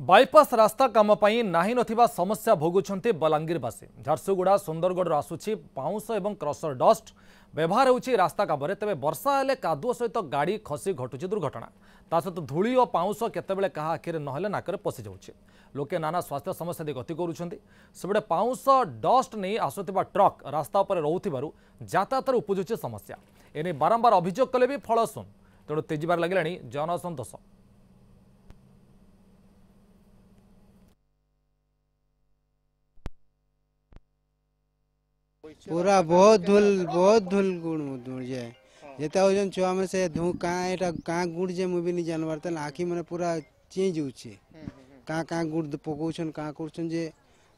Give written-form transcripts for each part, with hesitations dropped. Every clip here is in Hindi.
बाईपास रास्ता काम नाही नथिबा समस्या भोगुछंती बलांगीरवासी। झारसुगुड़ा सुंदरगढ़ आसुची पाउंस एवं क्रसर डस्ट व्यवहार होउची रास्ता कामरे। तेबे वर्षा हेले कादुओ सहित गाड़ी खसी घटुची दुर्घटना। ता सहित धूली और पाउंस केतेबेले कहा आखिरे नहेले नाकरे पशि जाउची। लोके नाना स्वास्थ्य समस्या दे गति करुछंती। सेबडे पाउंस डस्ट नहीं आसुथिबा ट्रक रास्ता उपर रहुथिबारु यातायातर उपजुची समस्या। एने बारंबार अभियोग कले भी फल सुन। तेणु तेजिबार लागिलाणी जनसंतोष। पूरा बहुत धूल गुड़ जाए जेता ओजन छुआ में से धू कहाँ गुड़ जे मुझे नहीं जानवर तन आखि मैंने पूरा चेंज होचे कहाँ गुड़ पकौछन कहाँ करछन जे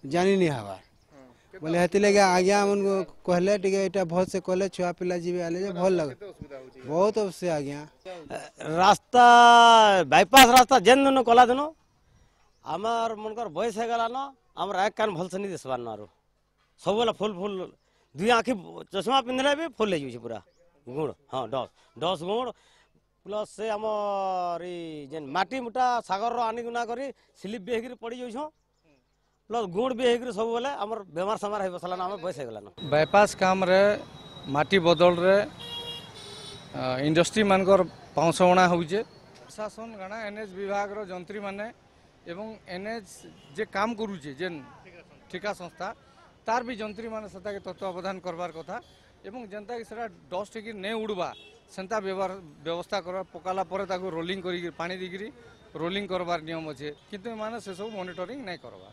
जानी नहीं हवा बोले हेती लगे आज्ञा मन कहले टिके एटा बहुत से कहले छुआ पिला जीवे आले जे भल लगे बहुत अवश्य आज्ञा रास्ता बाईपास रास्ता जेन दिन कला दिन आमार मनकर बयस है गला न आमर एक कान भलसे नहीं दिसबार न सब बेला फुल फुल दुई आँखि चश्मा पिंधले भी फुल हो पूरा गुड़। हाँ डस गुड़ प्लस से आमर जेन माटी मुटा सागर आनी गुना करी स्लीप भी होकर पड़ जाऊ प्लस गुड़ भी होकर सब बेले आमर बेमार सेमार हो बसलान आम बयस होगलान। बाईपास काम रे माटी बदल रे इंडस्ट्री मानकर पाउंस अणा होउचे। प्रशासन गणा एनएच विभाग रो जंत्री माने एवं एनएच जे काम करूचे जेन ठिका संस्था तार भी जंत्री माने सता के तत्वावधान करबार कथा एवं जनता के सेटा डस्ट की नहीं उड़वा सेंता व्यवस्था करवा पकाला परे ताको रोलिंग करी पानी दिकरी रोलिंग करबार नियम अच्छे किंतु माने से सब मॉनिटरिंग नहीं करवा।